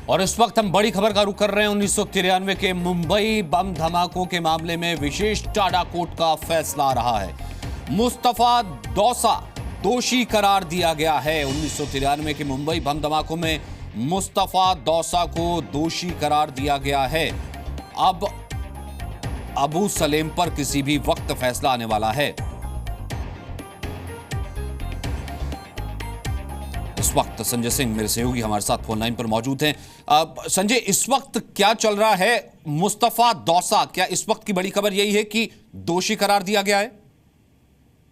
और इस वक्त हम बड़ी खबर का रुख कर रहे हैं 1993 के मुंबई बम धमाकों के मामले में विशेष टाडा कोर्ट का फैसला आ रहा है। मुस्तफा दौसा दोषी करार दिया गया है। 1993 के मुंबई बम धमाकों में मुस्तफा दौसा को दोषी करार दिया गया है। अब अबू सलेम पर किसी भी वक्त फैसला आने वाला है। इस वक्त संजय सिंह मेरे सहयोगी हमारे साथ फोन लाइन पर मौजूद हैं। संजय, इस वक्त क्या चल रहा है? मुस्तफा दौसा, क्या इस वक्त की बड़ी खबर यही है कि दोषी करार दिया गया है?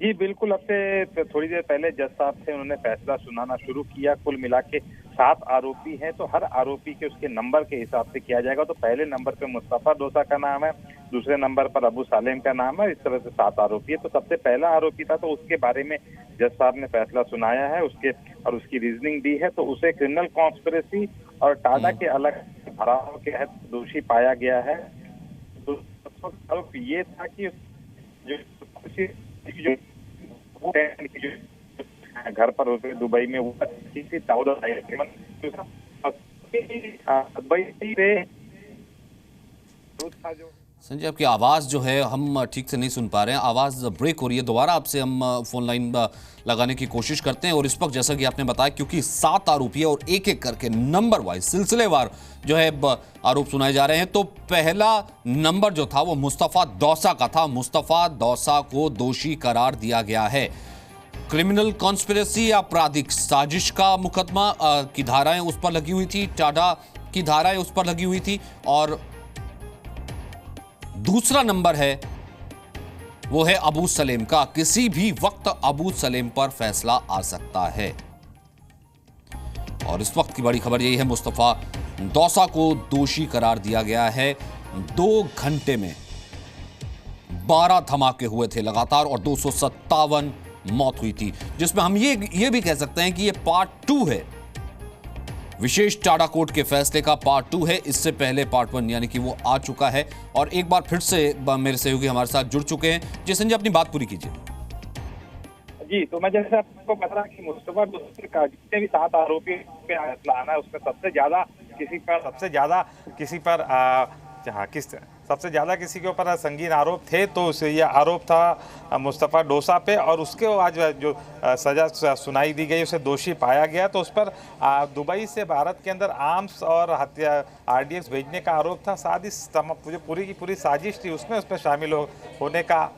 जी बिल्कुल, अब से थोड़ी देर पहले जज साहब थे, उन्होंने फैसला सुनाना शुरू किया। कुल मिला के 7 आरोपी हैं, तो हर आरोपी के उसके नंबर के हिसाब से किया जाएगा। तो पहले नंबर पे मुस्तफा दौसा का नाम है, दूसरे नंबर पर अबू सालेम का नाम है। इस तरह से 7 आरोपी है। तो सबसे पहला आरोपी था, तो उसके बारे में जज साहब ने फैसला सुनाया है, उसके और उसकी रीजनिंग दी है। तो उसे क्रिमिनल कॉन्स्पिरेसी और टाडा के अलग धाराओं के तहत दोषी पाया गया है। तो आरोप ये था कि जो घर पर होते दुबई में वो संजय, आपकी आवाज़ जो है हम ठीक से नहीं सुन पा रहे हैं, आवाज़ ब्रेक हो रही है। दोबारा आपसे हम फोन लाइन लगाने की कोशिश करते हैं। और इस वक्त जैसा कि आपने बताया, क्योंकि 7 आरोपी है और एक एक करके नंबर वाइज सिलसिलेवार जो है आरोप सुनाए जा रहे हैं, तो पहला नंबर जो था वो मुस्तफा दौसा का था। मुस्तफा दौसा को दोषी करार दिया गया है। क्रिमिनल कॉन्स्पिरेसी या आपराधिक साजिश का मुकदमा की धाराएं उस पर लगी हुई थी, टाडा की धाराएं उस पर लगी हुई थी। और दूसरा नंबर है वो है अबू सलेम का। किसी भी वक्त अबू सलेम पर फैसला आ सकता है। और इस वक्त की बड़ी खबर यही है, मुस्तफा दौसा को दोषी करार दिया गया है। 2 घंटे में 12 धमाके हुए थे लगातार और 257 मौत हुई थी, जिसमें हम ये भी कह सकते हैं कि ये पार्ट 2 है। विशेष टाडा कोर्ट के फैसले का पार्ट 2 है। इससे पहले पार्ट 1 यानी कि वो आ चुका है। और एक बार फिर से मेरे सहयोगी हमारे साथ जुड़ चुके हैं। जी संजय, अपनी बात पूरी कीजिए। जी, तो मैं जैसे आपको बता रहा कि मुस्तफा का जितने भी 7 आरोपी पे फैसला आना है, उसमें सबसे ज्यादा किसी के ऊपर संगीन आरोप थे, तो ये आरोप था मुस्तफा दौसा पे। और उसके आज जो सजा सुनाई दी गई, उसे दोषी पाया गया। तो उस पर दुबई से भारत के अंदर आर्म्स और हथियार RDX भेजने का आरोप था। साथ ही पूरी की पूरी साजिश थी, उसमें उस पर शामिल होने का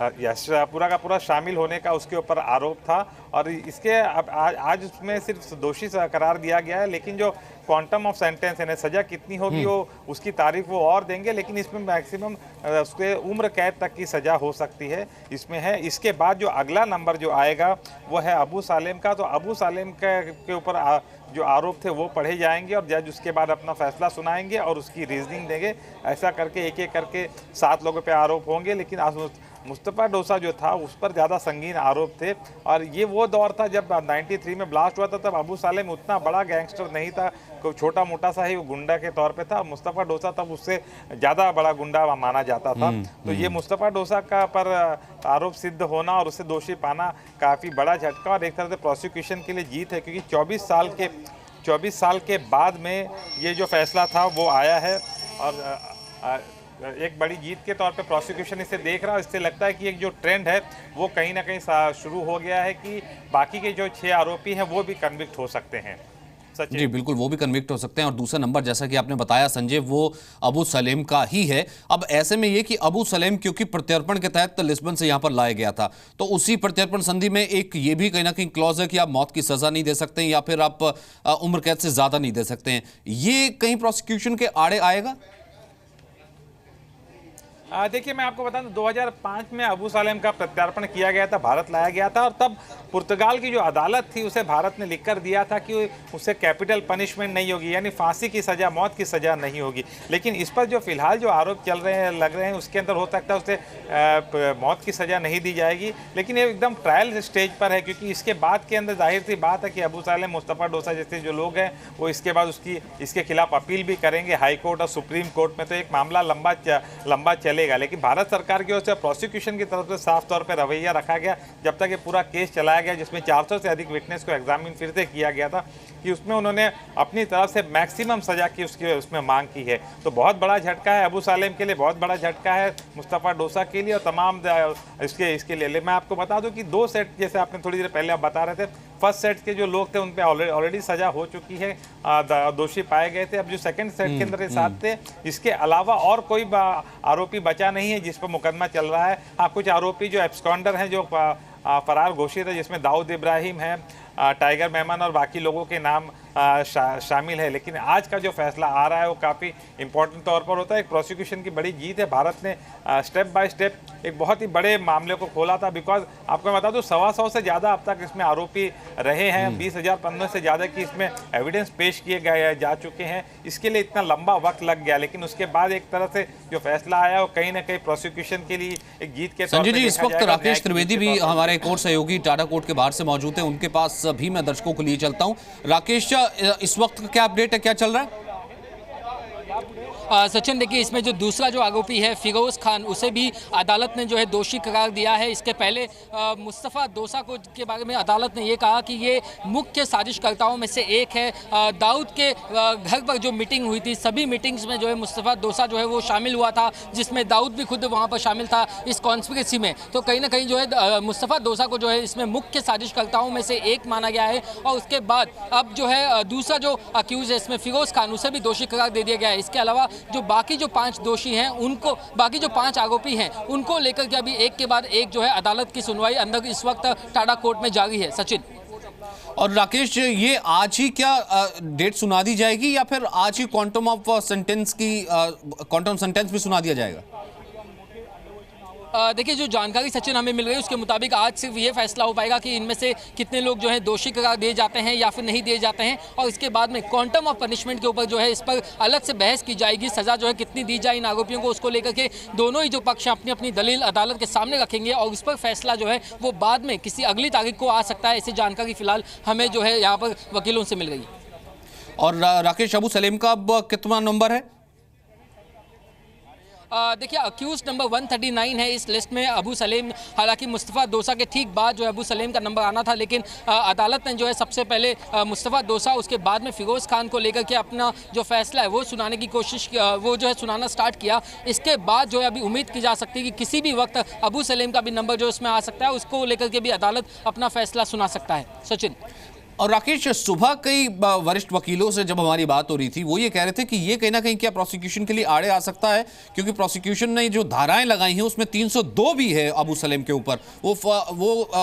पूरा का पूरा शामिल होने का उसके ऊपर आरोप था। और इसके आज उसमें सिर्फ दोषी करार दिया गया है, लेकिन जो क्वांटम ऑफ सेंटेंस है, सजा कितनी होगी वो उसकी तारीफ वो और देंगे। लेकिन इसमें मैक्सिमम उसके उम्र कैद तक की सजा हो सकती है इसमें है। इसके बाद जो अगला नंबर जो आएगा वो है अबू सालेम का। तो अबू सालेम के ऊपर जो आरोप थे वो पढ़े जाएंगे और जज उसके बाद अपना फैसला सुनाएंगे और उसकी रीजनिंग देंगे। ऐसा करके एक एक करके 7 लोगों पे आरोप होंगे। लेकिन मुस्तफा दौसा जो था उस पर ज़्यादा संगीन आरोप थे। और ये वो दौर था जब 93 में ब्लास्ट हुआ था, तब अबू सालेम उतना बड़ा गैंगस्टर नहीं था, कोई छोटा मोटा सा ही गुंडा के तौर पे था। मुस्तफा दौसा तब उससे ज़्यादा बड़ा गुंडा माना जाता था। तो ये मुस्तफा दौसा का पर आरोप सिद्ध होना और उसे दोषी पाना काफ़ी बड़ा झटका और एक तरह से प्रोसिक्यूशन के लिए जीत है, क्योंकि 24 साल के बाद में ये जो फैसला था वो आया है। और एक बड़ी जीत के तौर पे प्रोसिक्यूशन इसे देख रहा है। इससे लगता है कि एक जो ट्रेंड है वो कहीं ना कहीं शुरू हो गया है कि बाकी के जो 6 आरोपी हैं वो भी कन्विक्ट हो सकते हैं। जी बिल्कुल, वो भी कन्विक्ट हो सकते हैं। और दूसरा नंबर, जैसा कि आपने बताया संजय, वो अबू सलेम का ही है। अब ऐसे में ये कि अबू सलेम क्योंकि प्रत्यर्पण के तहत लिस्बन से यहाँ पर लाया गया था, तो उसी प्रत्यर्पण संधि में एक ये भी कहीं ना कहीं क्लॉज है कि आप मौत की सजा नहीं दे सकते या फिर आप उम्र कैद से ज्यादा नहीं दे सकते हैं। ये कहीं प्रोसिक्यूशन के आड़े आएगा? देखिए, मैं आपको बता दूं 2005 में अबू सालेम का प्रत्यार्पण किया गया था, भारत लाया गया था। और तब पुर्तगाल की जो अदालत थी उसे भारत ने लिखकर दिया था कि उसे कैपिटल पनिशमेंट नहीं होगी, यानी फांसी की सज़ा, मौत की सज़ा नहीं होगी। लेकिन इस पर जो फिलहाल जो आरोप लग रहे हैं उसके अंदर हो सकता है उसे मौत की सज़ा नहीं दी जाएगी। लेकिन ये एकदम ट्रायल स्टेज पर है, क्योंकि इसके बाद के अंदर जाहिर सी बात है कि अबू सालेम, मुस्तफा दौसा जैसे जो लोग हैं वो इसके बाद इसके खिलाफ अपील भी करेंगे हाई कोर्ट और सुप्रीम कोर्ट में। तो एक मामला लंबा चलेगा। लेकिन भारत सरकार की ओर से प्रोसिक्यूशन की तरफ से साफ तौर पर रवैया रखा गया जब तक ये पूरा केस चलाया गया, जिसमें 400 से अधिक विटनेस को एग्जामिन फिर से किया गया था, कि उसमें उन्होंने अपनी तरफ से मैक्सिमम सजा की उसमें मांग की है। तो बहुत बड़ा झटका है अबू सालेम के लिए, बहुत बड़ा झटका है मुस्तफ़ा डोसा के लिए और तमाम इसके लिए। मैं आपको बता दूं कि 2 सेट, जैसे आपने थोड़ी देर पहले आप बता रहे थे, फर्स्ट सेट के जो लोग थे उन पे ऑलरेडी सजा हो चुकी है, दोषी पाए गए थे। अब जो सेकंड सेट के अंदर ये 7 थे, इसके अलावा और कोई आरोपी बचा नहीं है जिस पर मुकदमा चल रहा है। हाँ, कुछ आरोपी जो एब्सकॉन्डर हैं, जो फरार घोषित है, जिसमें दाऊद इब्राहिम है, टाइगर मेमन और बाकी लोगों के नाम शामिल है। लेकिन आज का जो फैसला आ रहा है वो काफ़ी इंपॉर्टेंट तौर पर होता है। एक प्रोसिक्यूशन की बड़ी जीत है। भारत ने स्टेप बाय स्टेप एक बहुत ही बड़े मामले को खोला था। बिकॉज आपको बता दूं 125 से ज़्यादा अब तक इसमें आरोपी रहे हैं, 20,000 पन्नों से ज़्यादा की इसमें एविडेंस पेश किए गए जा चुके हैं। इसके लिए इतना लंबा वक्त लग गया, लेकिन उसके बाद एक तरह से जो फैसला आया वो कहीं ना कहीं प्रोसिक्यूशन के लिए एक जीत के तौर पर। संजय जी, इस वक्त राकेश त्रिवेदी भी हमारे कोर्ट सहयोगी टाटा कोर्ट के बाहर से मौजूद हैं, उनके पास भी मैं दर्शकों को लिए चलता हूं। राकेश, इस वक्त क्या अपडेट है, क्या चल रहा है? सचिन, देखिए, इसमें जो दूसरा जो आरोपी है फिरोज खान, उसे भी अदालत ने जो है दोषी करार दिया है। इसके पहले मुस्तफ़ा डोसा को के बारे में अदालत ने ये कहा कि ये मुख्य साजिशकर्ताओं में से एक है। दाऊद के घर पर जो मीटिंग हुई थी, सभी मीटिंग्स में जो है मुस्तफ़ा डोसा जो है वो शामिल हुआ था, जिसमें दाऊद भी खुद वहाँ पर शामिल था इस कॉन्स्पिरेसी में। तो कहीं ना कहीं जो है मुस्तफ़ा डोसा को जो है इसमें मुख्य साजिशकर्ताओं में से एक माना गया है। और उसके बाद अब जो है दूसरा जो अक्यूज है इसमें फिरोज खान, उसे भी दोषी करार दे दिया गया है। इसके अलावा जो बाकी जो 5 दोषी हैं उनको, बाकी जो 5 आरोपी हैं उनको लेकर के अभी एक के बाद एक जो है अदालत की सुनवाई अंदर इस वक्त टाटा कोर्ट में जारी है। सचिन और राकेश, ये आज ही क्या डेट सुना दी जाएगी या फिर आज ही क्वांटम सेंटेंस भी सुना दिया जाएगा? देखिए, जो जानकारी सचिन हमें मिल रही है उसके मुताबिक आज सिर्फ ये फैसला हो पाएगा कि इनमें से कितने लोग जो है दोषी करार दिए जाते हैं या फिर नहीं दिए जाते हैं। और इसके बाद में क्वांटम ऑफ पनिशमेंट के ऊपर जो है इस पर अलग से बहस की जाएगी। सज़ा जो है कितनी दी जाए इन आरोपियों को, उसको लेकर के दोनों ही जो पक्ष अपनी अपनी दलील अदालत के सामने रखेंगे और उस पर फैसला जो है वो बाद में किसी अगली तारीख को आ सकता है। ऐसी जानकारी फिलहाल हमें जो है यहाँ पर वकीलों से मिल गई। और राकेश, अबू सलेम का अब कितना नंबर है? देखिए, अक्यूज नंबर 139 है इस लिस्ट में अबू सलेम। हालांकि मुस्तफ़ा डोसा के ठीक बाद जो है अबू सलेम का नंबर आना था, लेकिन अदालत ने जो है सबसे पहले मुस्तफ़ा डोसा, उसके बाद में फिरोज़ खान को लेकर के अपना जो फैसला है वो सुनाने की कोशिश, वो जो है सुनाना स्टार्ट किया। इसके बाद जो है अभी उम्मीद की जा सकती है कि किसी भी वक्त अबू सलेम का भी नंबर जो इसमें आ सकता है, उसको लेकर के भी अदालत अपना फैसला सुना सकता है। सचिन और राकेश, सुबह कई वरिष्ठ वकीलों से जब हमारी बात हो रही थी, वो ये कह रहे थे कि ये कहीं ना कहीं क्या प्रोसिक्यूशन के लिए आड़े आ सकता है, क्योंकि प्रोसिक्यूशन ने जो धाराएं लगाई हैं उसमें 302 भी है अबू सलेम के ऊपर। वो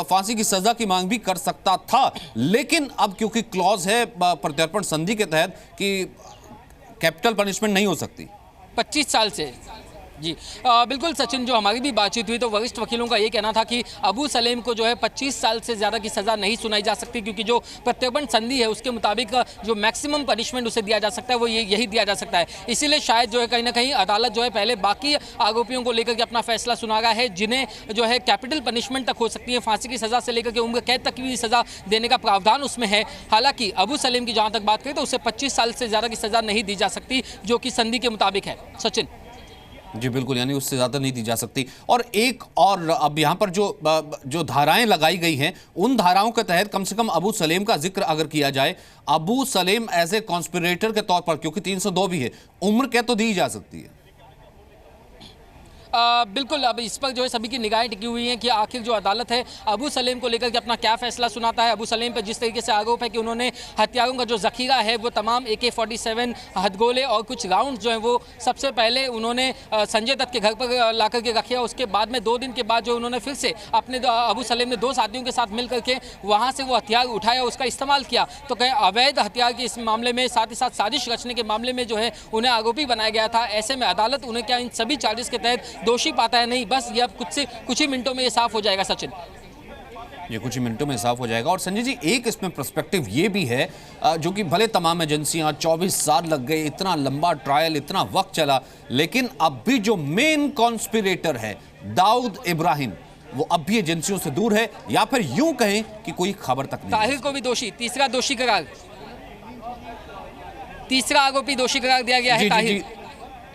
फांसी की सजा की मांग भी कर सकता था, लेकिन अब क्योंकि क्लॉज है प्रत्यर्पण संधि के तहत कि कैपिटल पनिशमेंट नहीं हो सकती 25 साल से। जी बिल्कुल सचिन, जो हमारी भी बातचीत हुई तो वरिष्ठ वकीलों का ये कहना था कि अबू सलेम को जो है 25 साल से ज़्यादा की सज़ा नहीं सुनाई जा सकती, क्योंकि जो प्रत्यर्पण संधि है उसके मुताबिक जो मैक्सिमम पनिशमेंट उसे दिया जा सकता है वो यही दिया जा सकता है। इसीलिए शायद जो है कहीं ना कहीं अदालत जो है पहले बाकी आरोपियों को लेकर के अपना फैसला सुना रहा है, जिन्हें जो है कैपिटल पनिशमेंट तक हो सकती है, फांसी की सज़ा से लेकर के उम्र कैद तक की भी सज़ा देने का प्रावधान उसमें है। हालांकि अबू सलेम की जहाँ तक बात करें तो उसे 25 साल से ज़्यादा की सज़ा नहीं दी जा सकती, जो कि संधि के मुताबिक है। सचिन जी बिल्कुल, यानी उससे ज़्यादा नहीं दी जा सकती। और एक और अब यहाँ पर जो धाराएं लगाई गई हैं, उन धाराओं के तहत कम से कम अबू सलेम का जिक्र अगर किया जाए, Abu Salem as a conspirator के तौर पर, क्योंकि 302 भी है, उम्र कैद तो दी जा सकती है। बिल्कुल, अब इस पर जो है सभी की निगाहें टिकी हुई हैं कि आखिर जो अदालत है अबू सलेम को लेकर के अपना क्या फैसला सुनाता है। अबू सलेम पर जिस तरीके से आरोप है कि उन्होंने हथियारों का जो जखीरा है वो तमाम AK-47 हथगोले और कुछ राउंड जो हैं वो सबसे पहले उन्होंने संजय दत्त के घर पर ला करके रखे, उसके बाद में 2 दिन के बाद जो उन्होंने फिर से अपने अबू सलेम ने 2 साथियों के साथ मिल करके वहाँ से वो हथियार उठाया, उसका इस्तेमाल किया। तो कहीं अवैध हथियार के इस मामले में, साथ ही साथ साजिश रचने के मामले में जो है उन्हें आरोपी बनाया गया था। ऐसे में अदालत उन्हें क्या इन सभी चार्जेस के तहत दोषी पाता है? नहीं, बस ये अब कुछ ही मिनटों में ये साफ हो जाएगा। सचिन, ये कुछ ही मिनटों में साफ हो जाएगा। और संजय जी, एक इसमें पर्सपेक्टिव ये भी है, जो कि भले तमाम एजेंसियां 24 साल लग गए, इतना लंबा ट्रायल, इतना वक्त चला, लेकिन अब भी जो मेन कॉन्स्पिरेटर है दाऊद इब्राहिम, वो अब भी एजेंसियों से दूर है, या फिर यूं कहें कि कोई खबर तक नहीं। ताहिर को भी दोषी, तीसरा दोषी करार, तीसरा आरोपी दोषी करार दिया गया है। ताहिर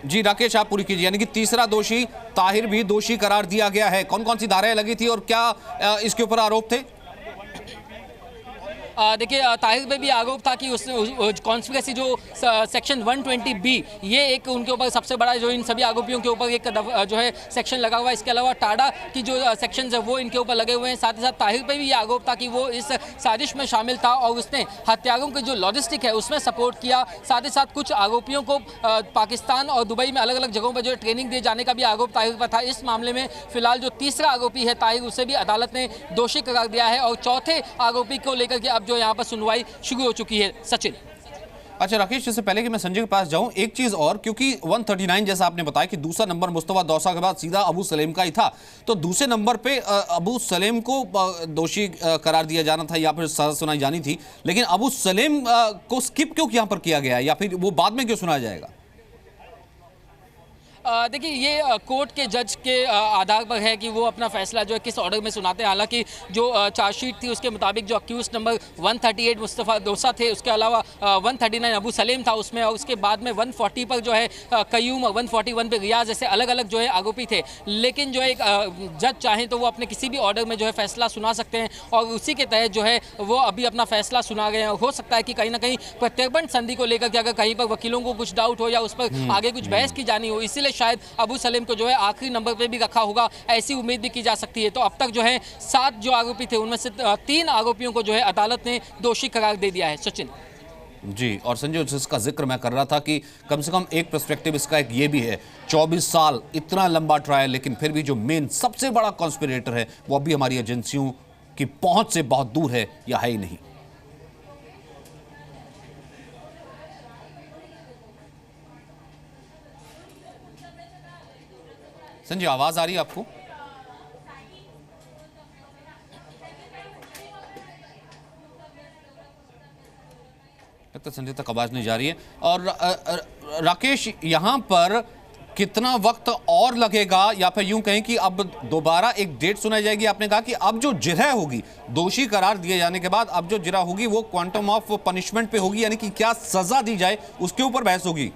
जी राकेश, आप पूरी कीजिए। यानी कि तीसरा दोषी ताहिर भी दोषी करार दिया गया है। कौन कौन सी धाराएं लगी थी और क्या इसके ऊपर आरोप थे? देखिए, ताहिर पे भी आरोप था कि उस कॉन्स्पिरेसी जो सेक्शन 120B, ये एक उनके ऊपर सबसे बड़ा, जो इन सभी आरोपियों के ऊपर एक जो है सेक्शन लगा हुआ है। इसके अलावा टाडा की जो सेक्शन है वो इनके ऊपर लगे हुए हैं। साथ ही साथ ताहिर पे भी ये आरोप था कि वो इस साजिश में शामिल था और उसने हत्यारों की जो लॉजिस्टिक है उसमें सपोर्ट किया। साथ ही साथ कुछ आरोपियों को पाकिस्तान और दुबई में अलग अलग जगहों पर जो ट्रेनिंग दिए जाने का भी आरोप ताहिर पर था। इस मामले में फिलहाल जो तीसरा आरोपी है ताहिर, उसे भी अदालत ने दोषी करार दिया है और चौथे आरोपी को लेकर के अब जो यहाँ पर सुनवाई शुरू हो चुकी है। सचिन। अच्छा राकेश, इससे पहले कि मैं संजय के पास जाऊं, एक चीज और, क्योंकि 139 जैसा आपने बताया कि दूसरा नंबर मुस्तफा दौसा के बाद सीधा अबू सलेम का ही था, तो दूसरे नंबर पे अबू सलेम को दोषी करार दिया जाना था या फिर सजा सुनाई जानी थी, लेकिन अबू सलेम को स्किप क्यों यहां पर किया गया है या फिर वो बाद में क्यों सुनाया जाएगा? देखिए, ये कोर्ट के जज के आधार पर है कि वो अपना फैसला जो है किस ऑर्डर में सुनाते हैं। हालांकि जो चार्जशीट थी उसके मुताबिक जो अक्यूज नंबर 138 मुस्तफ़ा दोसा थे, उसके अलावा 139 अबू सलेम था उसमें, और उसके बाद में 140 पर जो है कयूम और 141 पे रियाज, ऐसे अलग अलग जो है आरोपी थे। लेकिन जो एक जज चाहें तो वो अपने किसी भी ऑर्डर में जो है फैसला सुना सकते हैं और उसी के तहत जो है वो अभी अपना फैसला सुना गए हैं। हो सकता है कि कहीं ना कहीं प्रत्यर्पण संधि को लेकर के अगर कहीं पर वकीलों को कुछ डाउट हो या उस पर आगे कुछ बहस की जानी हो, इसीलिए शायद अबू सलेम को जो है आखिरी नंबर पे भी रखा होगा, ऐसी उम्मीद भी की जा सकती है। तो अब तक जो है 7 जो आरोपी थे उनमें से 3 आरोपियों को जो है अदालत ने दोषी करार दे दिया है। सचिन जी, और संजय जिसका जिक्र मैं कर रहा था कि कम से कम एक पर्सपेक्टिव इसका एक ये भी है, 24 साल इतना लंबा ट्रायल, लेकिन फिर भी जो मेन सबसे बड़ा कॉन्स्पिरेटर है वो अभी हमारी एजेंसियों की पहुंच से बहुत दूर है या है ही नहीं। संजय, आवाज आ रही है आपको? लगता है संजय तक आवाज नहीं जा रही है। और राकेश, यहां पर कितना वक्त और लगेगा या फिर यूं कहें कि अब दोबारा एक डेट सुनाई जाएगी? आपने कहा कि अब जो जिरह होगी दोषी करार दिए जाने के बाद, अब जो जिरह होगी वो क्वांटम ऑफ पनिशमेंट पे होगी, यानी कि क्या सजा दी जाए उसके ऊपर बहस होगी।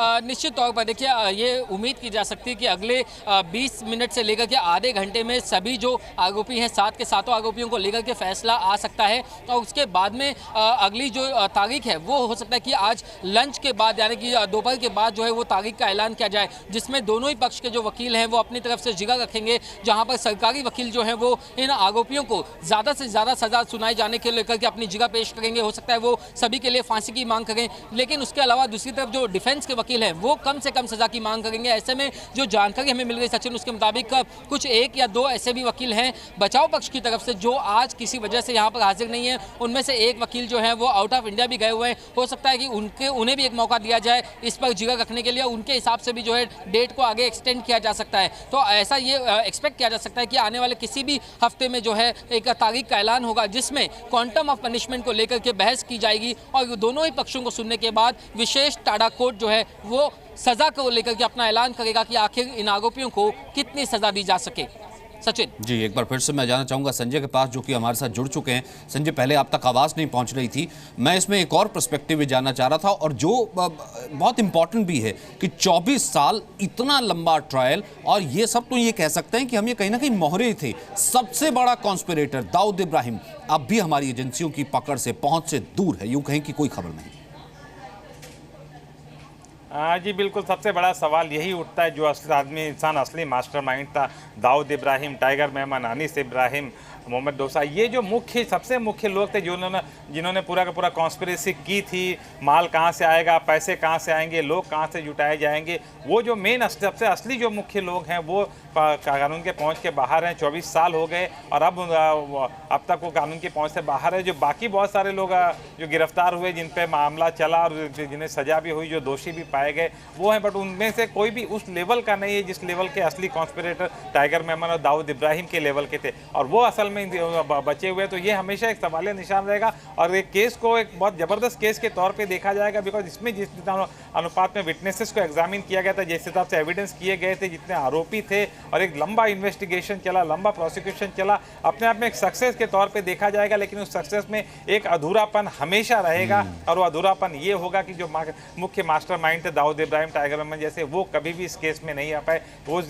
निश्चित तौर पर देखिए, ये उम्मीद की जा सकती है कि अगले 20 मिनट से लेकर के आधे घंटे में सभी जो आरोपी हैं 7 के 7 आरोपियों को लेकर के फैसला आ सकता है। और उसके बाद में अगली जो तारीख है वो हो सकता है कि आज लंच के बाद, यानी कि दोपहर के बाद जो है वो तारीख का ऐलान किया जाए, जिसमें दोनों ही पक्ष के जो वकील हैं वो अपनी तरफ से जिगर रखेंगे। जहाँ पर सरकारी वकील जो हैं वो इन आरोपियों को ज़्यादा से ज़्यादा सजा सुनाए जाने के लेकर के अपनी जिगर पेश करेंगे। हो सकता है वो सभी के लिए फांसी की मांग करें, लेकिन उसके अलावा दूसरी तरफ जो डिफेंस के वकील हैं वो कम से कम सजा की मांग करेंगे। ऐसे में जो जानकारी हमें मिल गई सचिन, उसके मुताबिक कुछ 1 या 2 ऐसे भी वकील हैं बचाव पक्ष की तरफ से जो आज किसी वजह से यहाँ पर हाजिर नहीं है। उनमें से एक वकील जो है वो आउट ऑफ इंडिया भी गए हुए हैं। हो सकता है कि उन्हें भी एक मौका दिया जाए इस पर जिगर रखने के लिए, उनके हिसाब से भी जो है डेट को आगे एक्सटेंड किया जा सकता है। तो ऐसा ये एक्सपेक्ट किया जा सकता है कि आने वाले किसी भी हफ्ते में जो है एक तारीख का ऐलान होगा जिसमें क्वांटम ऑफ पनिशमेंट को लेकर के बहस की जाएगी और दोनों ही पक्षों को सुनने के बाद विशेष टाडा कोर्ट जो है वो सजा को लेकर के अपना ऐलान करेगा कि आखिर इन आरोपियों को कितनी सजा दी जा सके। सचिन जी, एक बार फिर से मैं जाना चाहूंगा संजय के पास जो कि हमारे साथ जुड़ चुके हैं। संजय, पहले आप तक आवाज़ नहीं पहुंच रही थी, मैं इसमें एक और पर्सपेक्टिव भी जानना चाह रहा था और जो बहुत इंपॉर्टेंट भी है कि 24 साल इतना लंबा ट्रायल, और ये सब तो ये कह सकते हैं कि हम ये कहीं ना कहीं मोहरे थे। सबसे बड़ा कॉन्स्पिरेटर दाऊद इब्राहिम अब भी हमारी एजेंसियों की पकड़ से, पहुंच से दूर है, यूं कहें कि कोई खबर नहीं। जी बिल्कुल, सबसे बड़ा सवाल यही उठता है, जो असली आदमी, इंसान, असली मास्टरमाइंड था दाऊद इब्राहिम, टाइगर मेमन, अनीस इब्राहिम, मोहम्मद डोसा, ये जो मुख्य सबसे मुख्य लोग थे जिन्होंने पूरा का पूरा कॉन्स्पिरेसी की थी। माल कहाँ से आएगा, पैसे कहाँ से आएंगे, लोग कहाँ से जुटाए जाएंगे, वो जो मेन सबसे असली जो मुख्य लोग हैं वो कानून के पहुंच के बाहर हैं। 24 साल हो गए और अब तक वो कानून की पहुंच से बाहर है। जो बाकी बहुत सारे लोग जो गिरफ्तार हुए, जिन पे मामला चला और जिन्हें सजा भी हुई, जो दोषी भी पाए पाए गए वो हैं, बट उनमें से कोई भी उस लेवल का नहीं है जिस लेवल के असली कॉन्स्पिरेटर टाइगर मेमन और दाऊद इब्राहिम के लेवल के थे, और वो असल में बचे हुए। तो ये हमेशा एक सवालिया निशान रहेगा और एक केस को एक बहुत ज़बरदस्त केस के तौर पे देखा जाएगा, बिकॉज इसमें जिस अनुपात में विटनेसेस को एग्जामिन किया गया था, जिस हिसाब से एविडेंस किए गए थे, जितने आरोपी थे, और एक लंबा इन्वेस्टिगेशन चला, लंबा प्रोसिक्यूशन चला, अपने आप में एक सक्सेस के तौर पे देखा जाएगा। लेकिन उस सक्सेस में एक अधूरापन हमेशा रहेगा, और वो अधूरापन ये होगा कि जो मुख्य मास्टरमाइंड थे दाऊद इब्राहिम, टाइगर मेमन जैसे, वो कभी भी इस केस में नहीं आ पाए। वो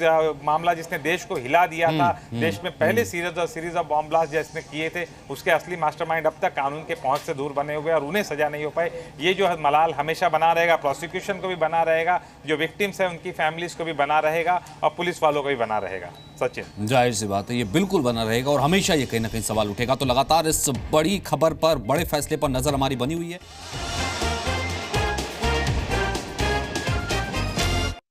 मामला जिसने देश को हिला दिया था, देश में पहले सीरीज ऑफ बॉम्ब ब्लास्ट जिसने किए थे, उसके असली मास्टरमाइंड अब तक कानून के पहुंच से दूर बने हुए और उन्हें सजा नहीं हो पाई। ये जो है मलाल हमेशा बना रहेगा, प्रोसिक्यूशन को भी बना रहेगा, जो विक्टिम्स हैं उनकी फैमिलीज को भी बना रहेगा, और पुलिस वालों को भी बना रहेगा। सचिन, जाहिर सी बात है, ये बिल्कुल बना रहेगा और हमेशा ये कहीं ना कहीं सवाल उठेगा। तो लगातार इस बड़ी खबर पर, बड़े फैसले पर नजर हमारी बनी हुई है।